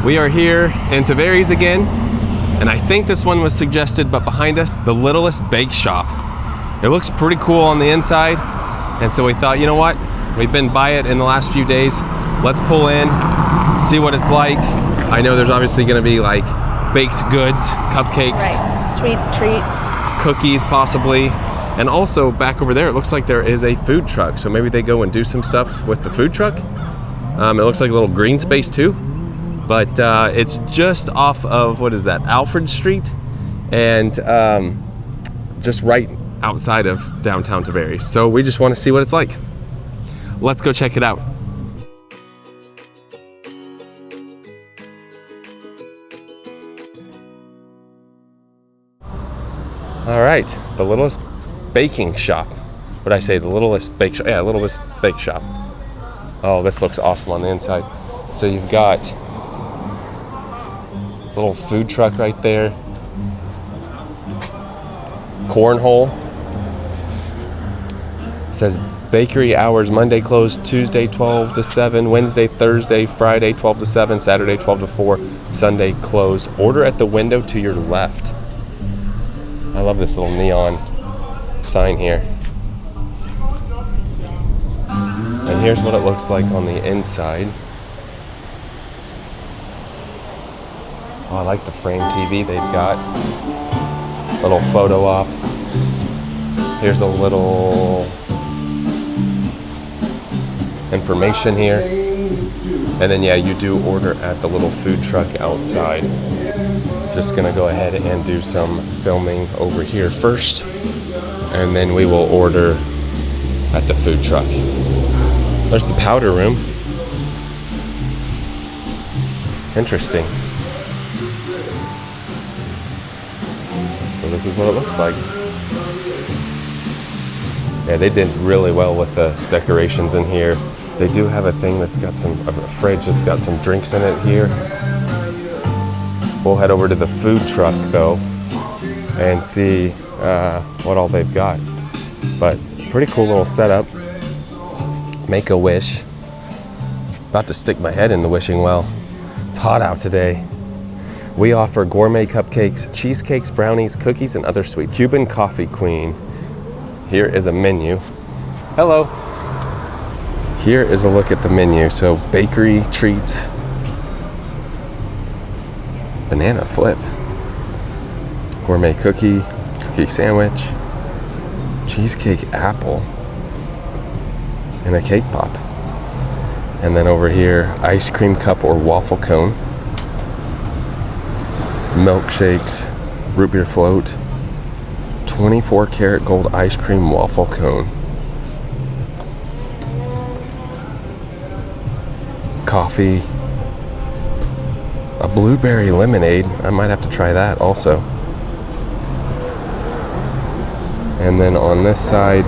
We are here in Tavares again, and I think this one was suggested, but behind us, the Littlest Bake Shop. It looks pretty cool on the inside, and so we thought, you know what? We've been by it in the last few days. Let's pull in, see what it's like. I know there's obviously gonna be like baked goods, cupcakes. Right, sweet treats. Cookies possibly. And also back over there, it looks like there is a food truck. So maybe they go and do some stuff with the food truck. It looks like a little green space too. But it's just off of, what is that, Alfred Street? And just right outside of downtown Tavares. So we just want to see what it's like. Let's go check it out. All right, the Littlest Baking Shop. What did I say? The Littlest Bake Shop. Yeah, Littlest Bake Shop. Oh, this looks awesome on the inside. So you've got a little food truck right there. Cornhole. It says bakery hours Monday closed, Tuesday 12 to 7, Wednesday, Thursday, Friday 12 to 7, Saturday 12 to 4, Sunday closed. Order at the window to your left. I love this little neon sign here. And here's what it looks like on the inside. Oh, I like the frame TV they've got. Little photo op. Here's a little information here. And then yeah, you do order at the little food truck outside. Just gonna go ahead and do some filming over here first, and then we will order at the food truck. There's the powder room. Interesting. So this is what it looks like. Yeah, they did really well with the decorations in here. They do have a thing that's got a fridge that's got some drinks in it here. We'll head over to the food truck though and see what all they've got. But pretty cool little setup. Make a wish. About to stick my head in the wishing well. It's hot out today. We offer gourmet cupcakes, cheesecakes, brownies, cookies, and other sweets. Cuban Coffee Queen. Here is a menu. Hello. Here is a look at the menu. So bakery treats. Banana flip, gourmet cookie sandwich, cheesecake apple, and a cake pop. And then over here, ice cream cup or waffle cone, milkshakes, root beer float, 24 karat gold ice cream waffle cone, coffee, a blueberry lemonade. I might have to try that also. And then on this side,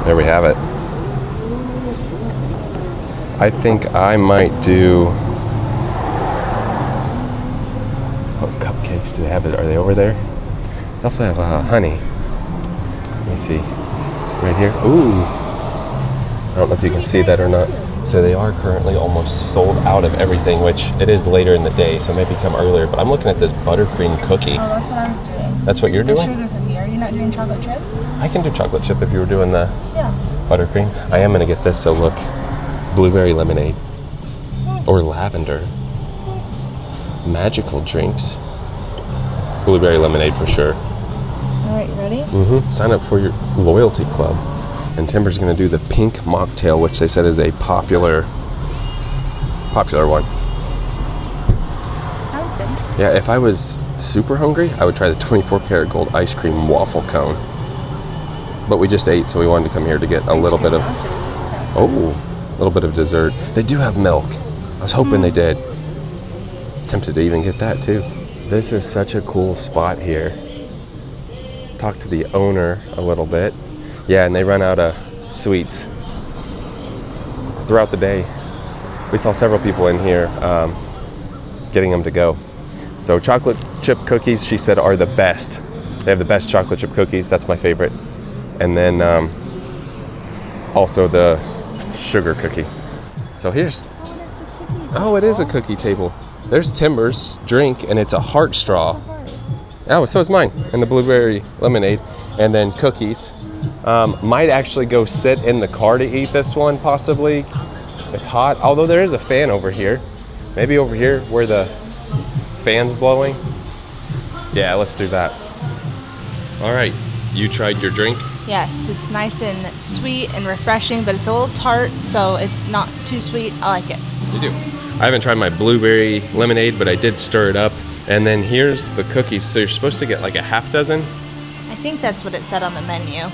there we have it. I think I might do, what cupcakes do they have? Are they over there? They also have honey. Let me see. Right here. Ooh. I don't know if you can see that or not. So they are currently almost sold out of everything, which it is later in the day, so maybe come earlier. But I'm looking at this buttercream cookie. Oh, that's what I was doing. That's what you're doing? Sugar cookie. Are you not doing chocolate chip? I can do chocolate chip if you were doing the Yeah. buttercream. I am gonna get this, so look. Blueberry lemonade. Or lavender. Magical drinks. Blueberry lemonade for sure. All right, you ready? Mm-hmm. Sign up for your loyalty club. And Timber's gonna do the pink mocktail, which they said is a popular one. Sounds good. Yeah, if I was super hungry, I would try the 24 karat gold ice cream waffle cone. But we just ate, so we wanted to come here to get a little bit of, a little bit of dessert. They do have milk. I was hoping they did. Tempted to even get that too. This is such a cool spot here. Talk to the owner a little bit. Yeah, and they run out of sweets throughout the day. We saw several people in here getting them to go. So chocolate chip cookies, she said, are the best. They have the best chocolate chip cookies. That's my favorite. And then also the sugar cookie. So here's, oh, it is a cookie table. There's Timber's drink, and it's a heart straw. Oh, so is mine. And the blueberry lemonade, and then cookies. Might actually go sit in the car to eat this one, possibly. It's hot, although there is a fan over here. Maybe over here where the fan's blowing. Yeah, let's do that. All right, you tried your drink? Yes, it's nice and sweet and refreshing, but it's a little tart, so it's not too sweet. I like it. You do. I haven't tried my blueberry lemonade, but I did stir it up. And then here's the cookies. So you're supposed to get like a half dozen. I think that's what it said on the menu.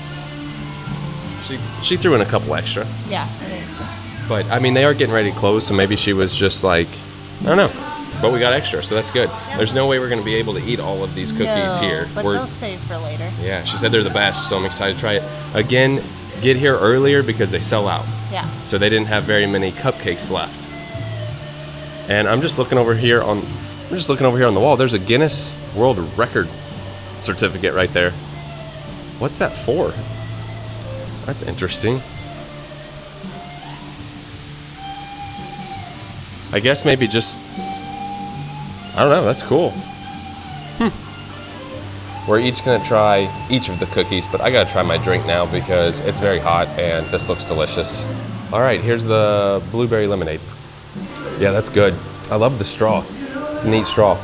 She threw in a couple extra. Yeah, I think so. But I mean, they are getting ready to close, so maybe she was just like, I don't know. But we got extra, so that's good. Yep. There's no way we're going to be able to eat all of these cookies here. But they'll save for later. Yeah, she said they're the best, so I'm excited to try it. Again, get here earlier because they sell out. Yeah. So they didn't have very many cupcakes left. And I'm just looking over here on the wall. There's a Guinness World Record certificate right there. What's that for? That's interesting. I guess maybe just, I don't know, that's cool. We're each gonna try each of the cookies, but I gotta try my drink now because it's very hot and this looks delicious. All right, here's the blueberry lemonade. Yeah, that's good. I love the straw. It's a neat straw.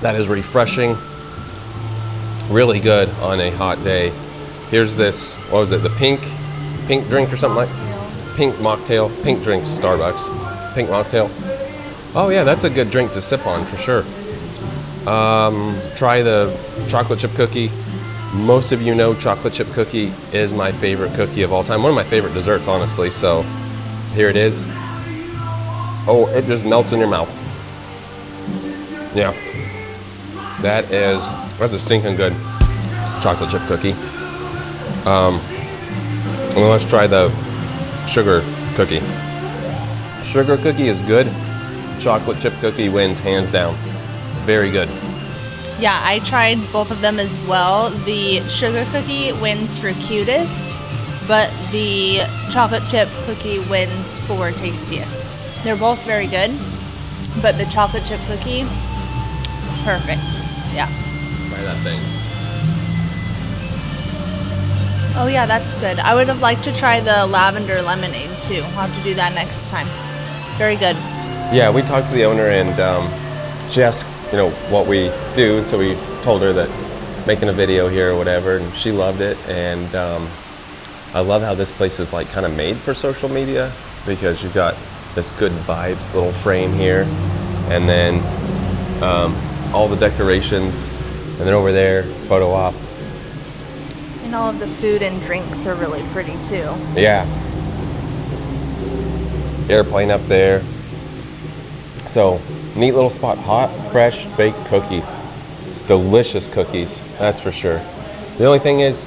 That is refreshing. Really good on a hot day. Here's this, what was it, the pink drink or something like that? Pink mocktail, pink drink, Starbucks. Pink mocktail. Oh yeah, that's a good drink to sip on for sure. Try the chocolate chip cookie. Most of you know chocolate chip cookie is my favorite cookie of all time. One of my favorite desserts, honestly, so here it is. Oh, it just melts in your mouth. Yeah. That's a stinking good chocolate chip cookie. And then let's try the sugar cookie. Sugar cookie is good. Chocolate chip cookie wins hands down. Very good. Yeah, I tried both of them as well. The sugar cookie wins for cutest, but the chocolate chip cookie wins for tastiest. They're both very good, but the chocolate chip cookie, perfect. Yeah. Try that thing. Oh yeah, that's good. I would have liked to try the lavender lemonade too. I'll have to do that next time. Very good. Yeah, we talked to the owner and she asked, what we do, and so we told her that making a video here or whatever, and she loved it. And I love how this place is like kind of made for social media because you've got this good vibes little frame here, and then all the decorations, and then over there, photo op. And all of the food and drinks are really pretty too. Yeah. Airplane up there. So, neat little spot. Hot, fresh baked cookies. Delicious cookies, that's for sure. The only thing is,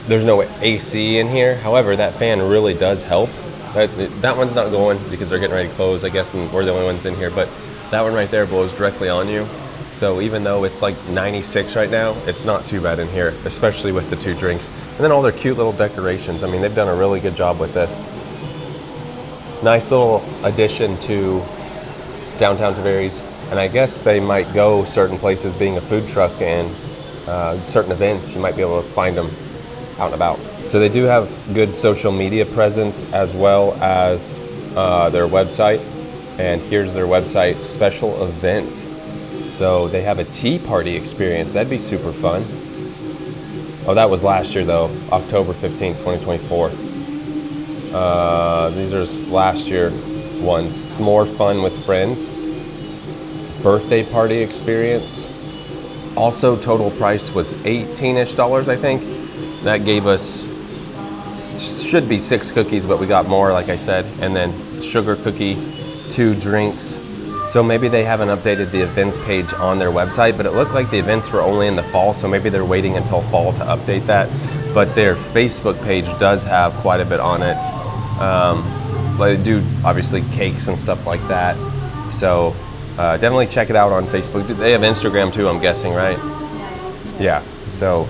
there's no AC in here. However, that fan really does help. That one's not going because they're getting ready to close, I guess, and we're the only ones in here. But that one right there blows directly on you. So even though it's like 96 right now, it's not too bad in here, especially with the two drinks. And then all their cute little decorations. I mean, they've done a really good job with this. Nice little addition to downtown Tavares. And I guess they might go certain places, being a food truck, and certain events, you might be able to find them out and about. So they do have good social media presence as well as their website. And here's their website, special events. So they have a tea party experience. That'd be super fun. Oh, that was last year though, October 15th, 2024. These are last year ones. S'more fun with friends. Birthday party experience. Also, total price was $18-ish, I think. That gave us, should be 6 cookies, but we got more, like I said. And then sugar cookie, 2 drinks. So maybe they haven't updated the events page on their website, but it looked like the events were only in the fall, so maybe they're waiting until fall to update that. But their Facebook page does have quite a bit on it. They do, obviously, cakes and stuff like that. So definitely check it out on Facebook. They have Instagram too, I'm guessing, right? Yeah. So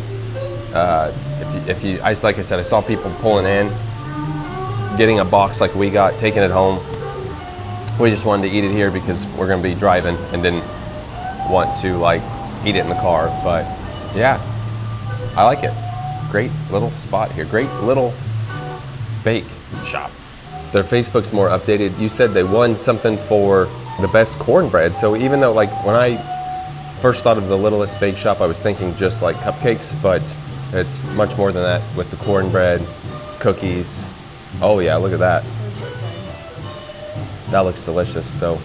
like I said, I saw people pulling in. getting a box like we got, taking it home. We just wanted to eat it here because we're gonna be driving and didn't want to like eat it in the car. But yeah, I like it. Great little spot here. Great little bake shop. Their Facebook's more updated. You said they won something for the best cornbread. So even though like when I first thought of the Littlest Bake Shop, I was thinking just like cupcakes, but it's much more than that with the cornbread, cookies. Oh yeah, look at that. That looks delicious. So,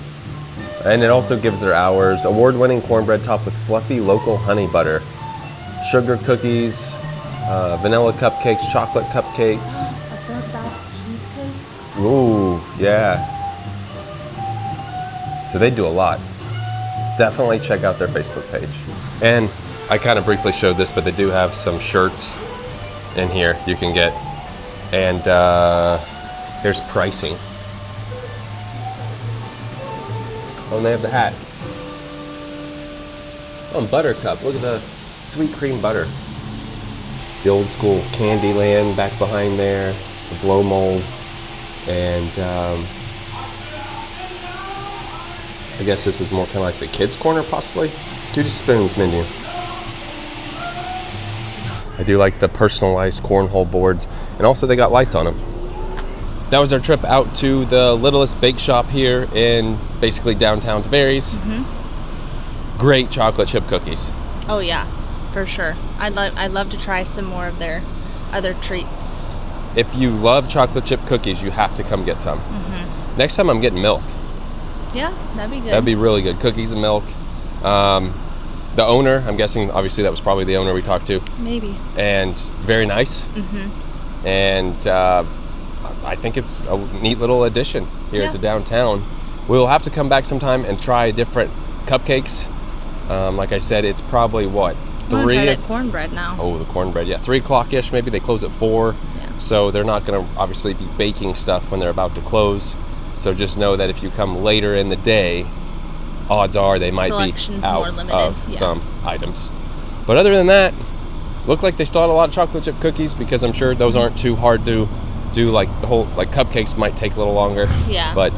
and it also gives their hours. Award-winning cornbread topped with fluffy local honey butter, sugar cookies, vanilla cupcakes, chocolate cupcakes. A burnt Basque cheesecake. Ooh, yeah. So they do a lot. Definitely check out their Facebook page. And I kind of briefly showed this, but they do have some shirts in here you can get. And there's pricing. Oh, and they have the hat. Oh, and Buttercup. Look at the sweet cream butter. The old school Candyland back behind there. The blow mold. And I guess this is more kind of like the kids' corner, possibly. 2 spoons menu. I do like the personalized cornhole boards. And also they got lights on them. That was our trip out to the Littlest Bake Shop here in basically downtown Tavares. Great chocolate chip cookies. Oh yeah, for sure. I'd love to try some more of their other treats. If you love chocolate chip cookies, you have to come get some. Next time I'm getting milk. Yeah, that'd be good. That'd be really good. Cookies and milk. The owner, I'm guessing, obviously that was probably the owner we talked to. Maybe. And very nice. And I think it's a neat little addition here to downtown. We'll have to come back sometime and try different cupcakes. Like I said, it's probably what? I'm gonna try that cornbread now. Oh, the cornbread, yeah. 3 o'clock-ish maybe. They close at 4. Yeah. So they're not going to obviously be baking stuff when they're about to close. So just know that if you come later in the day, odds are they might be out of some items. But other than that, look like they still had a lot of chocolate chip cookies because I'm sure those aren't too hard to do. Like the whole, like cupcakes might take a little longer. Yeah. But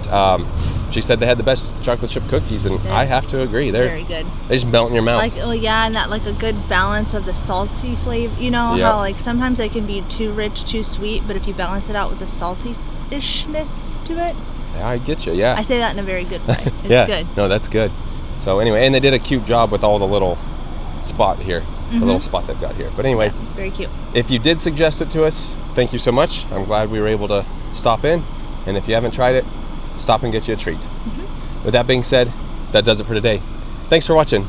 she said they had the best chocolate chip cookies, and I have to agree. They're very good. They just melt in your mouth. Like, oh yeah, and that like a good balance of the salty flavor. You know how like sometimes they can be too rich, too sweet, but if you balance it out with the salty-ishness to it. Yeah, I get you. Yeah. I say that in a very good way. It's good. No, that's good. So anyway, and they did a cute job with all the little spot here, the little spot they've got here. But anyway, very cute. If you did suggest it to us, thank you so much. I'm glad we were able to stop in. And if you haven't tried it, stop and get you a treat. With that being said, that does it for today. Thanks for watching.